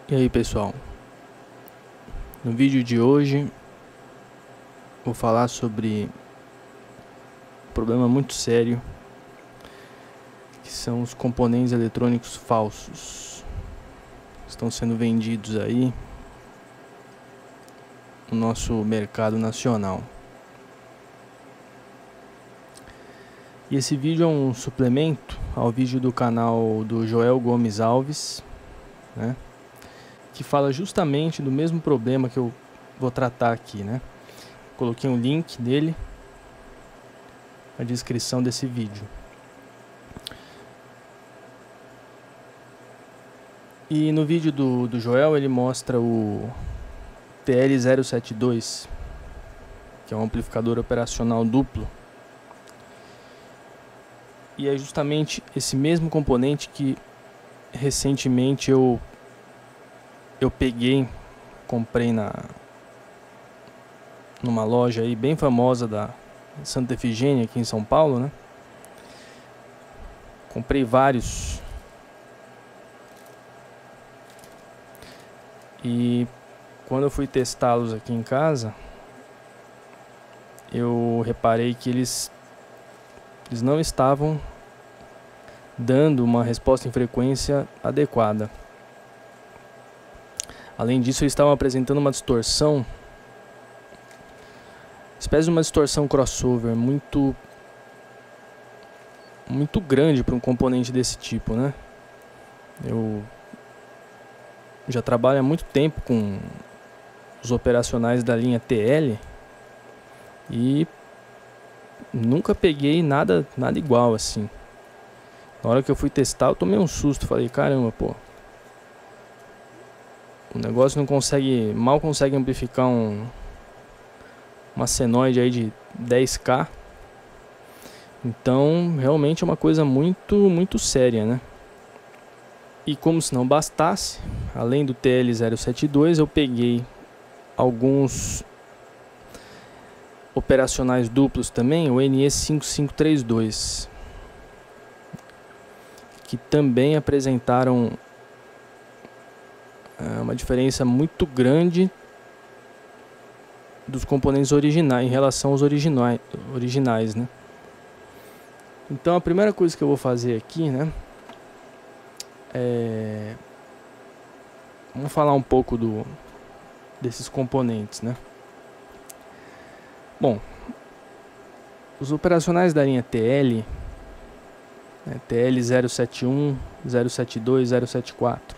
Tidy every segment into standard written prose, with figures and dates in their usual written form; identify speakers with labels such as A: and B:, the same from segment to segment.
A: E aí pessoal, no vídeo de hoje vou falar sobre um problema muito sério, que são os componentes eletrônicos falsos que estão sendo vendidos aí no nosso mercado nacional. E esse vídeo é um suplemento ao vídeo do canal do Joel Gomes Alves, né? Que fala justamente do mesmo problema que eu vou tratar aqui, né? Coloquei um link dele na descrição desse vídeo. E no vídeo do Joel ele mostra o TL072, que é um amplificador operacional duplo. E é justamente esse mesmo componente que recentemente eu peguei, comprei numa loja aí bem famosa da Santa Efigênia aqui em São Paulo, né? Comprei vários. E quando eu fui testá-los aqui em casa, eu reparei que eles não estavam dando uma resposta em frequência adequada. Além disso, eles estavam apresentando uma distorção, espécie de uma distorção crossover muito grande para um componente desse tipo, né? Eu já trabalho há muito tempo com os operacionais da linha TL e nunca peguei nada igual assim. Na hora que eu fui testar, eu tomei um susto, falei, caramba, pô, o negócio mal consegue amplificar uma senoide aí de 10K. Então, realmente é uma coisa muito séria, né? E como se não bastasse, além do TL072, eu peguei alguns operacionais duplos também, o NE5532, que também apresentaram uma diferença muito grande dos componentes originais em relação aos originais, né? Então a primeira coisa que eu vou fazer aqui, né, vamos falar um pouco desses componentes, né? Bom, os operacionais da linha TL, né, TL071, 072, 074,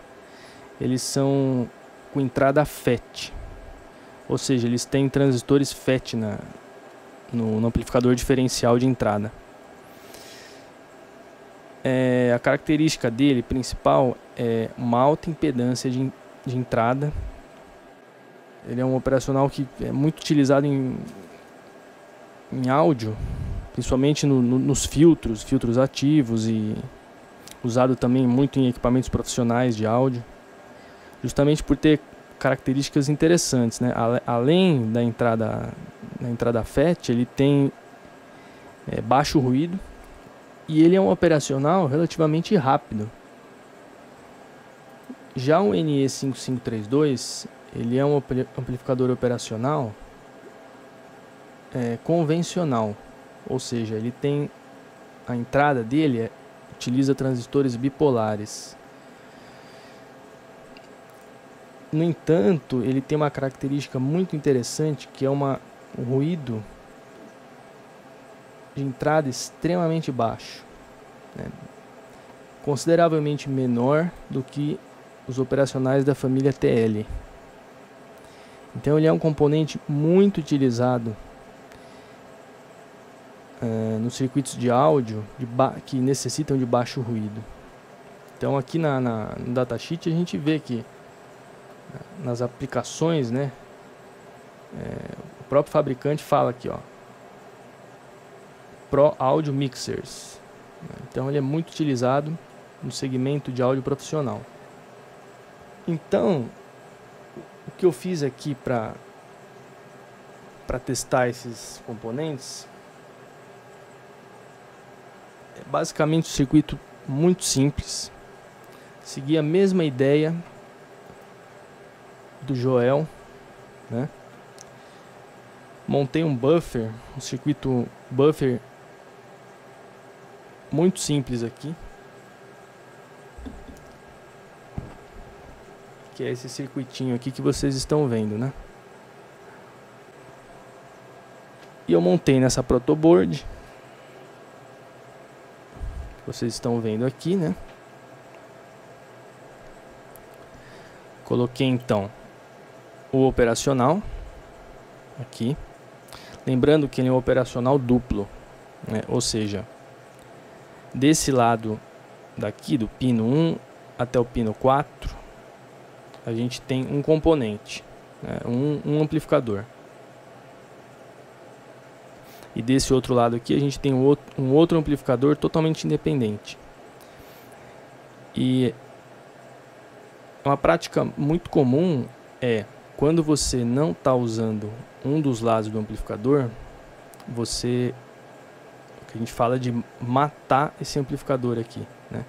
A: eles são com entrada FET, ou seja, eles têm transistores FET no amplificador diferencial de entrada. A característica dele principal é uma alta impedância de entrada. Ele é um operacional que é muito utilizado em áudio, principalmente nos filtros ativos, e usado também muito em equipamentos profissionais de áudio, justamente por ter características interessantes, né? Além da entrada FET, ele tem baixo ruído e ele é um operacional relativamente rápido. Já o NE5532, ele é um amplificador operacional convencional, ou seja, ele tem a entrada dele utiliza transistores bipolares. No entanto, ele tem uma característica muito interessante, que é um ruído de entrada extremamente baixo, né? Consideravelmente menor do que os operacionais da família TL. Então ele é um componente muito utilizado nos circuitos de áudio que necessitam de baixo ruído. Então aqui no datasheet a gente vê que nas aplicações, né, o próprio fabricante fala aqui, ó, Pro Audio Mixers. Então ele é muito utilizado no segmento de áudio profissional. Então, o que eu fiz aqui para testar esses componentes é basicamente um circuito muito simples. Segui a mesma ideia do Joel, né? Montei um buffer, um circuito buffer muito simples aqui, que é esse circuitinho aqui que vocês estão vendo, né? E eu montei nessa protoboard, que vocês estão vendo aqui, né? Coloquei então o operacional aqui, lembrando que ele é um operacional duplo, né? Ou seja, desse lado daqui, do pino 1 até o pino 4, a gente tem um componente, né? um amplificador. E desse outro lado aqui a gente tem um outro amplificador totalmente independente. E uma prática muito comum é, quando você não está usando um dos lados do amplificador, o que a gente fala de matar esse amplificador aqui, né?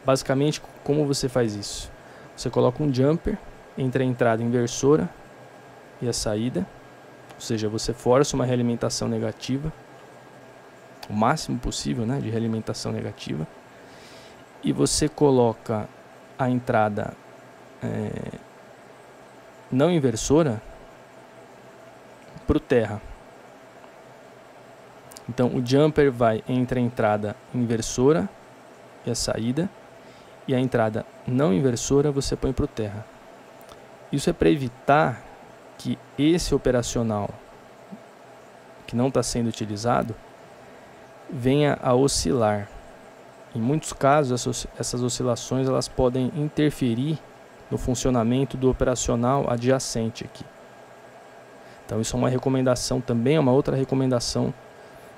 A: Basicamente, como você faz isso? Você coloca um jumper entre a entrada inversora e a saída, ou seja, você força uma realimentação negativa, o máximo possível, né, de realimentação negativa, e você coloca a entrada não inversora para o terra. Então o jumper vai entre a entrada inversora e a saída, e a entrada não inversora você põe para o terra. Isso é para evitar que esse operacional que não está sendo utilizado venha a oscilar. Em muitos casos essas oscilações elas podem interferir no funcionamento do operacional adjacente aqui. Então isso é uma recomendação também, é uma outra recomendação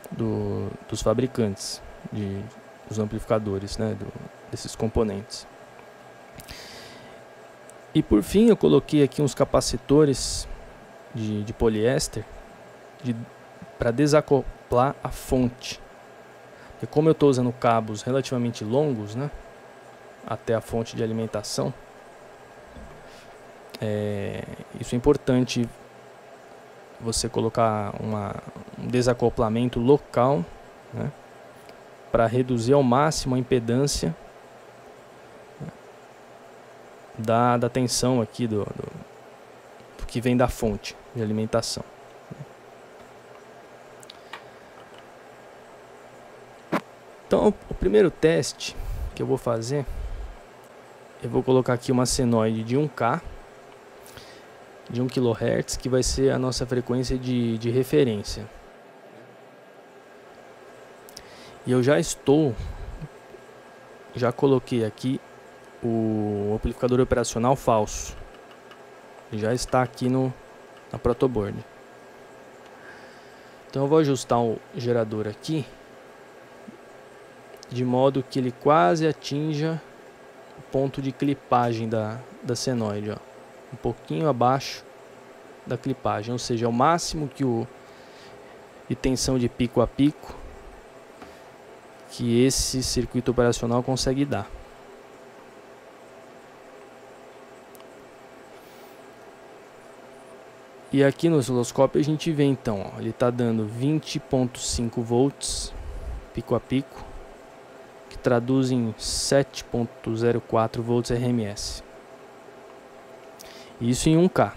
A: dos fabricantes dos amplificadores, né, desses componentes. E por fim eu coloquei aqui uns capacitores de poliéster para desacoplar a fonte. E como eu estou usando cabos relativamente longos, né, até a fonte de alimentação, isso é importante, você colocar um desacoplamento local, né, para reduzir ao máximo a impedância da tensão aqui do que vem da fonte de alimentação. Então o primeiro teste que eu vou fazer, eu vou colocar aqui uma senoide de 1K, de 1 kHz, que vai ser a nossa frequência de referência. E eu já coloquei aqui o amplificador operacional falso. Ele já está aqui na protoboard. Então eu vou ajustar o gerador aqui, de modo que ele quase atinja o ponto de clipagem da senoide, ó. Um pouquinho abaixo da clipagem, ou seja, é o máximo de tensão de pico a pico que esse circuito operacional consegue dar. E aqui no osciloscópio a gente vê então, ó, ele está dando 20.5 volts pico a pico, que traduz em 7.04 volts RMS. Isso em 1K.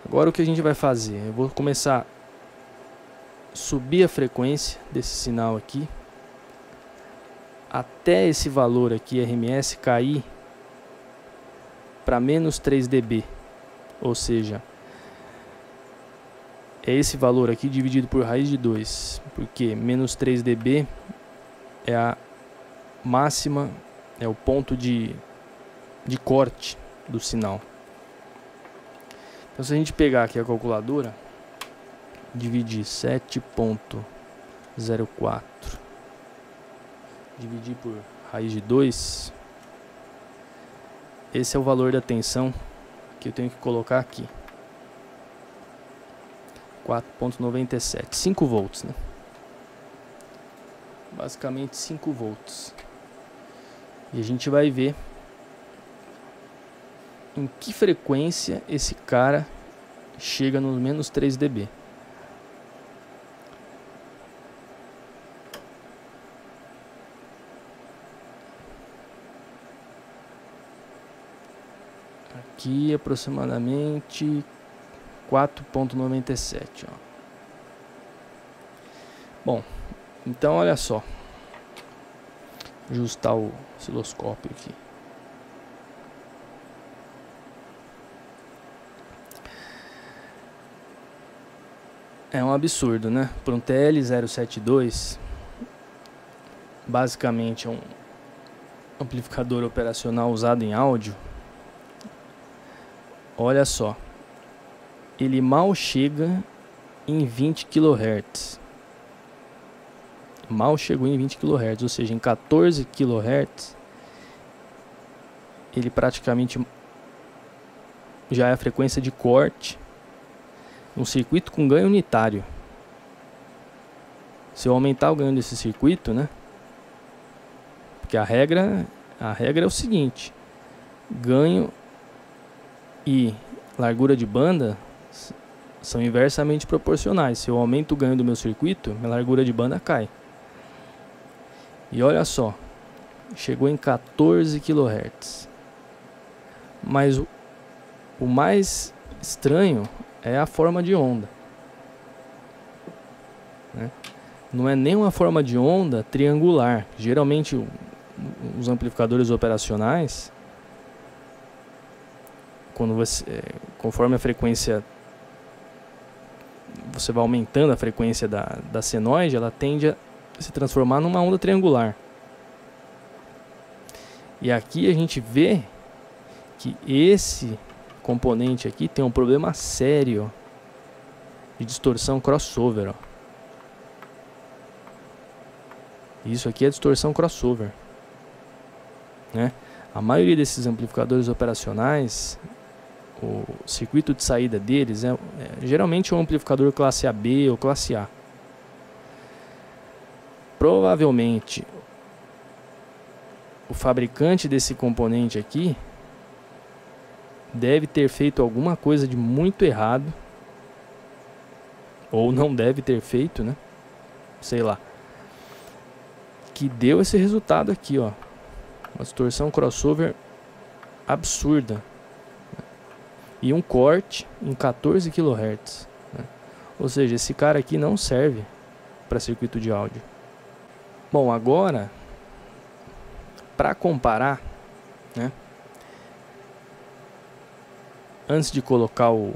A: Agora o que a gente vai fazer? Eu vou começar a subir a frequência desse sinal aqui até esse valor aqui RMS cair para menos 3 dB, ou seja, é esse valor aqui dividido por raiz de 2, porque menos 3 dB é a máxima, é o ponto de corte do sinal. Então se a gente pegar aqui a calculadora, dividir 7.04 dividir por raiz de 2, esse é o valor da tensão que eu tenho que colocar aqui. 4.97, 5 volts, né? Basicamente 5 volts. E a gente vai ver em que frequência esse cara chega nos menos 3 dB. Aqui aproximadamente 4,97, ó. Bom, então olha só. Ajustar o osciloscópio aqui. É um absurdo, né? Para um TL072, basicamente é um amplificador operacional usado em áudio. Olha só, ele mal chega em 20 kHz. Mal chegou em 20 kHz, ou seja, em 14 kHz ele praticamente já é a frequência de corte um circuito com ganho unitário. Se eu aumentar o ganho desse circuito, né? Porque a regra é o seguinte: ganho e largura de banda são inversamente proporcionais. Se eu aumento o ganho do meu circuito, minha largura de banda cai. E olha só, chegou em 14 kHz. Mas o mais estranho é a forma de onda, né? Não é nem uma forma de onda triangular. Geralmente os amplificadores operacionais, quando conforme a frequência, você vai aumentando a frequência da senoide, ela tende a se transformar numa onda triangular. E aqui a gente vê que esse componente aqui tem um problema sério de distorção crossover, ó. Isso aqui é distorção crossover, né? A maioria desses amplificadores operacionais, o circuito de saída deles é geralmente um amplificador classe AB ou classe A. Provavelmente o fabricante desse componente aqui deve ter feito alguma coisa de muito errado, ou não deve ter feito, né? Sei lá, que deu esse resultado aqui, ó. Uma distorção crossover absurda, e um corte em 14 kHz, né? Ou seja, esse cara aqui não serve para circuito de áudio. Bom, agora, para comparar, né? Antes de colocar o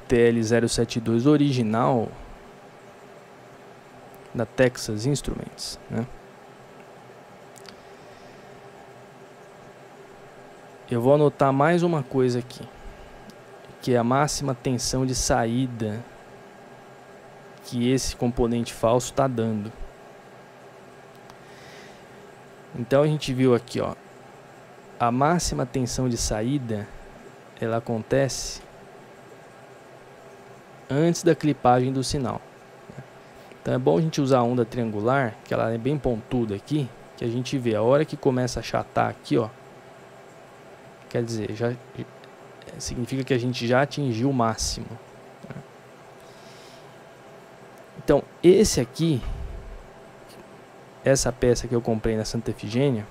A: TL072 original da Texas Instruments, né? Eu vou anotar mais uma coisa aqui, que é a máxima tensão de saída que esse componente falso está dando. Então a gente viu aqui, ó, a máxima tensão de saída, ela acontece antes da clipagem do sinal. Então é bom a gente usar a onda triangular, que ela é bem pontuda aqui, que a gente vê a hora que começa a achatar aqui, ó. Quer dizer, já significa que a gente já atingiu o máximo. Então, esse aqui, essa peça que eu comprei na Santa Efigênia,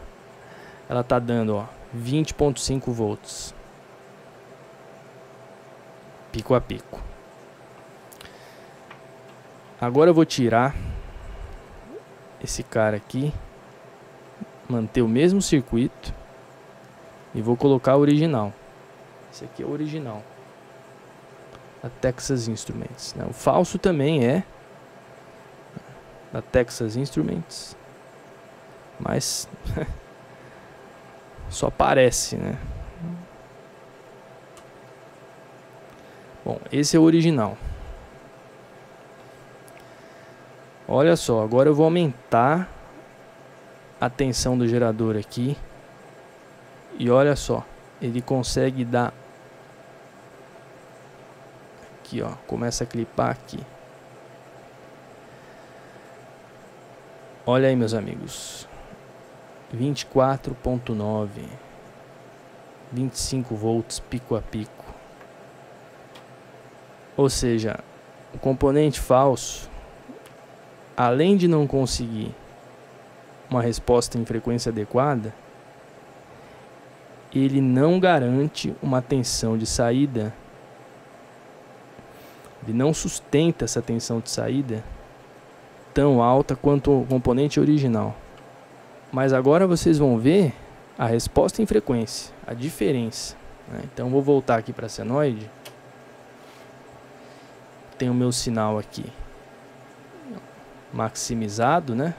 A: ela tá dando, ó, 20,5 volts. Pico a pico. Agora eu vou tirar esse cara aqui, manter o mesmo circuito e vou colocar o original. Esse aqui é o original da Texas Instruments, né? O falso também é da Texas Instruments, mas só parece, né? Bom, esse é o original. Olha só, agora eu vou aumentar a tensão do gerador aqui. E olha só, ele consegue dar... Aqui, ó, começa a clipar aqui. Olha aí, meus amigos. 24,9. 25 volts pico a pico. Ou seja, o componente falso, além de não conseguir uma resposta em frequência adequada, ele não garante uma tensão de saída, ele não sustenta essa tensão de saída tão alta quanto o componente original. Mas agora vocês vão ver a resposta em frequência, a diferença, né? Então vou voltar aqui para a senoide. Tem o meu sinal aqui maximizado, né?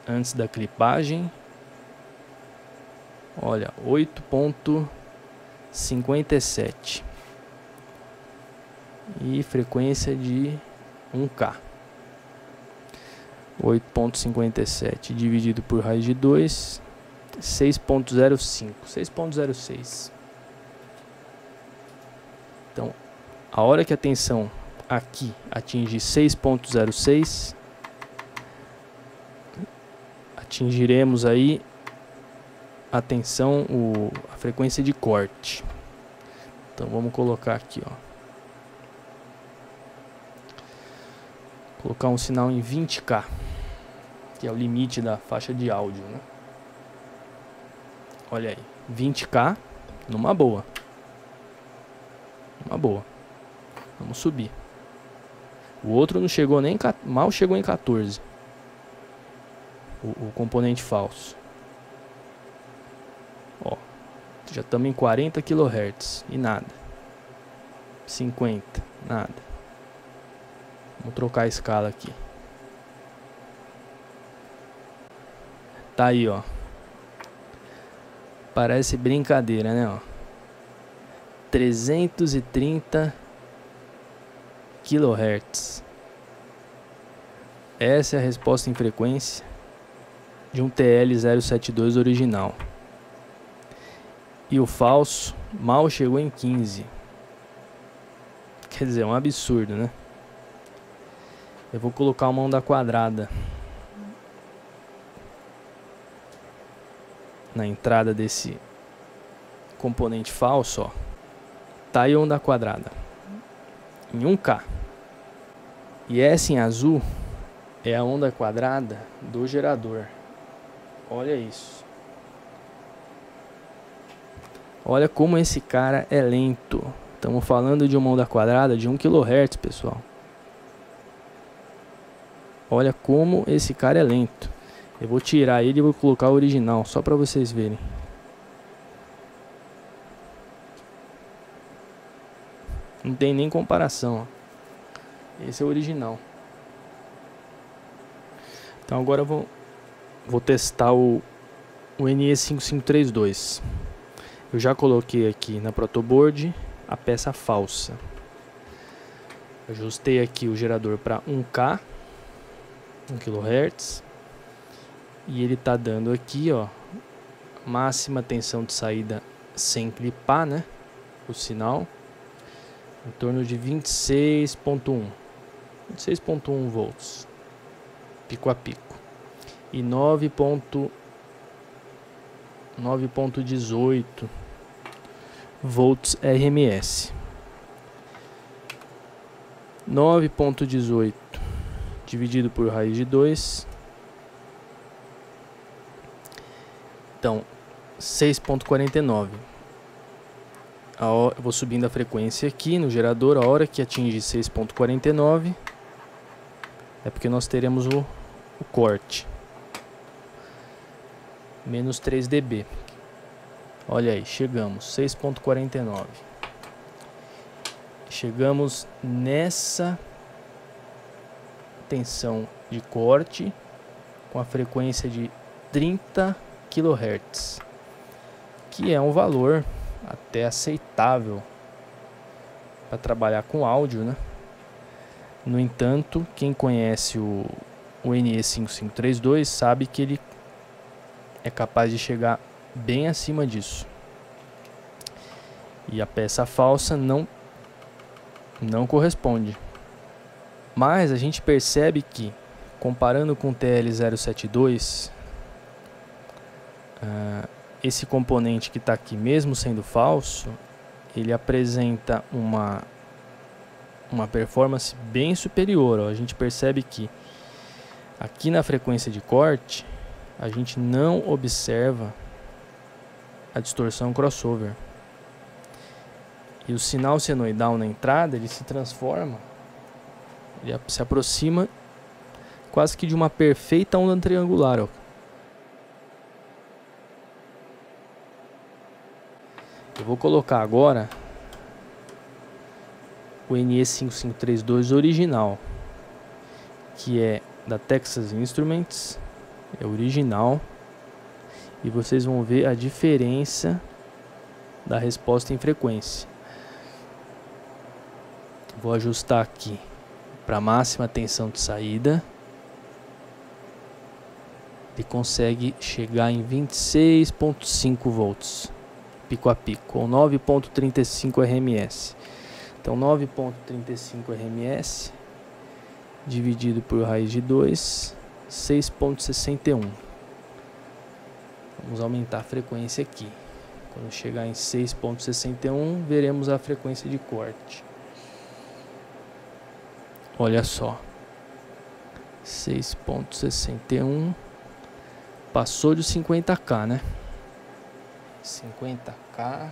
A: Antes da clipagem. Olha, 8.57 e frequência de 1K. 8.57 dividido por raiz de 2, 6.05, 6.06. Então, a hora que a tensão aqui atinge 6.06, atingiremos aí a tensão, a frequência de corte. Então vamos colocar aqui, ó. Colocar um sinal em 20K, que é o limite da faixa de áudio, né? Olha aí, 20K numa boa. Uma boa. Vamos subir. O outro não chegou nem, mal chegou em 14. O componente falso. Ó, já estamos em 40 kHz e nada. 50, nada. Vamos trocar a escala aqui. Tá aí, ó. Parece brincadeira, né, ó. 330 kHz. Essa é a resposta em frequência de um TL072 original. E o falso mal chegou em 15. Quer dizer, é um absurdo, né? Eu vou colocar uma onda quadrada na entrada desse componente falso, ó. Tá aí a onda quadrada em 1K. E essa em azul é a onda quadrada do gerador. Olha isso. Olha como esse cara é lento. Estamos falando de uma onda quadrada de 1 kHz, pessoal. Olha como esse cara é lento. Eu vou tirar ele e vou colocar o original, só para vocês verem. Não tem nem comparação, ó. Esse é o original. Então agora eu vou testar o NE5532. Eu já coloquei aqui na protoboard a peça falsa. Ajustei aqui o gerador para 1K, 1 kHz. E ele tá dando aqui, ó, máxima tensão de saída sem clipar, né? O sinal em torno de 26.1 volts pico a pico e 9.18 volts RMS. 9.18 dividido por raiz de 2, então 6.49. Eu vou subindo a frequência aqui no gerador. A hora que atinge 6.49 é porque nós teremos o corte, menos 3 dB. Olha aí, chegamos 6.49. Chegamos nessa tensão de corte com a frequência de 30 kHz, que é um valor até aceitável para trabalhar com áudio, né? No entanto, quem conhece o NE5532 sabe que ele é capaz de chegar bem acima disso. E a peça falsa não corresponde. Mas a gente percebe que, comparando com o TL072, esse componente que está aqui, mesmo sendo falso, ele apresenta uma performance bem superior. Ó. A gente percebe que aqui na frequência de corte, a gente não observa a distorção crossover. E o sinal senoidal na entrada, ele se transforma, ele se aproxima quase que de uma perfeita onda triangular. Ó. Eu vou colocar agora o NE5532 original, que é da Texas Instruments, é original, e vocês vão ver a diferença da resposta em frequência. Vou ajustar aqui para máxima tensão de saída. Ele consegue chegar em 26,5 volts pico a pico, com 9,35 RMS. Então 9,35 RMS dividido por raiz de 2, 6,61. Vamos aumentar a frequência aqui. Quando chegar em 6,61, veremos a frequência de corte. Olha só, 6,61, passou de 50K, né? 50K.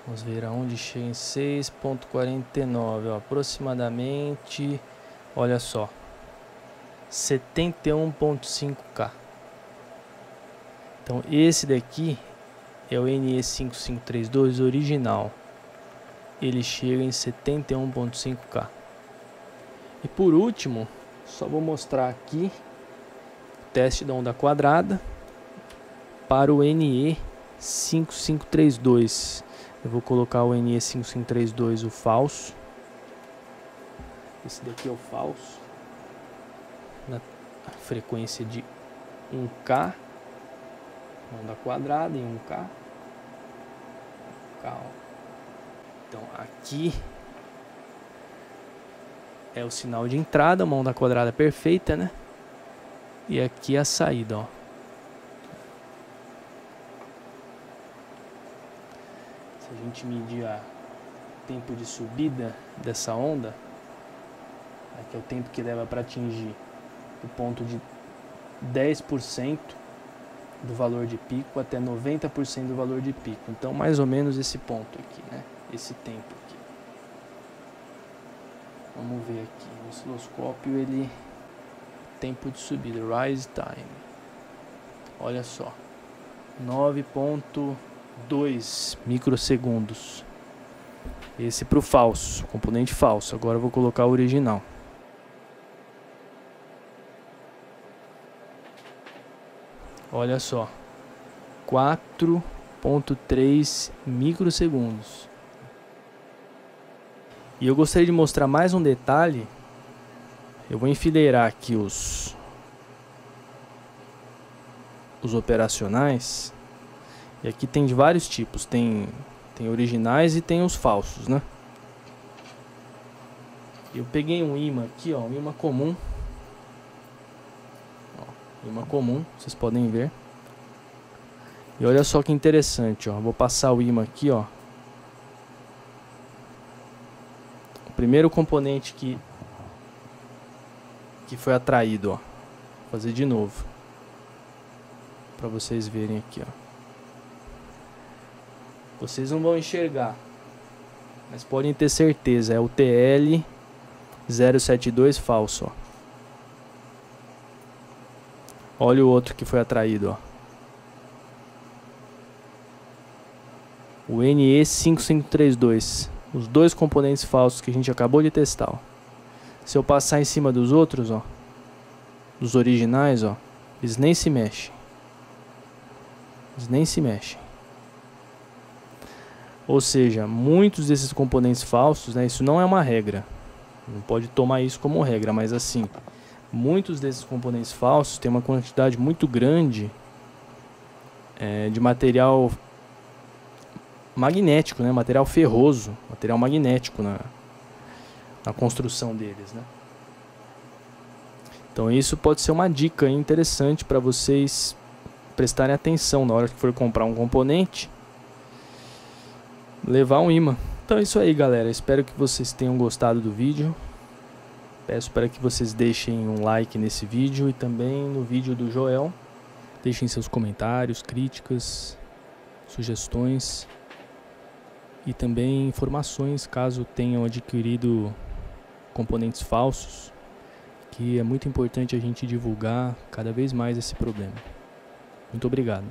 A: Vamos ver aonde chega em 6,49, aproximadamente, olha só, 71,5K. Então esse daqui é o NE5532 original. Ele chega em 71,5K. E por último, só vou mostrar aqui o teste da onda quadrada para o NE5532. Eu vou colocar o NE5532, o falso. Esse daqui é o falso. Na frequência de 1K. Onda quadrada em 1K. Então aqui é o sinal de entrada, uma onda quadrada perfeita, né? E aqui a saída, ó. Se a gente medir o tempo de subida dessa onda, aqui é o tempo que leva para atingir o ponto de 10% do valor de pico até 90% do valor de pico. Então mais ou menos esse ponto aqui, né? Esse tempo aqui. Vamos ver aqui. O osciloscópio, ele... tempo de subida, rise time. Olha só. 9,2 microsegundos. Esse para o falso, componente falso. Agora eu vou colocar o original. Olha só. 4,3 microsegundos. E eu gostaria de mostrar mais um detalhe. Eu vou enfileirar aqui os operacionais. E aqui tem de vários tipos. Tem originais e tem os falsos, né? Eu peguei um imã aqui, ó, um imã comum. Ó, imã comum, vocês podem ver. E olha só que interessante, ó. Vou passar o imã aqui, ó. O primeiro componente que foi atraído, ó. Vou fazer de novo para vocês verem aqui, ó. Vocês não vão enxergar, mas podem ter certeza, é o TL072 falso, ó. Olha o outro que foi atraído, ó. O NE5532. Os dois componentes falsos que a gente acabou de testar, ó. Se eu passar em cima dos outros, ó, dos originais, ó, eles nem se mexem. Eles nem se mexem. Ou seja, muitos desses componentes falsos, né, isso não é uma regra. Não pode tomar isso como regra, mas assim, muitos desses componentes falsos têm uma quantidade muito grande de material magnético, né, material ferroso, material magnético na construção deles, né? Então isso pode ser uma dica interessante para vocês prestarem atenção na hora que for comprar um componente, levar um ímã. Então é isso aí, galera, espero que vocês tenham gostado do vídeo. Peço para que vocês deixem um like nesse vídeo e também no vídeo do Joel. Deixem seus comentários, críticas, sugestões e também informações caso tenham adquirido componentes falsos, que é muito importante a gente divulgar cada vez mais esse problema. Muito obrigado.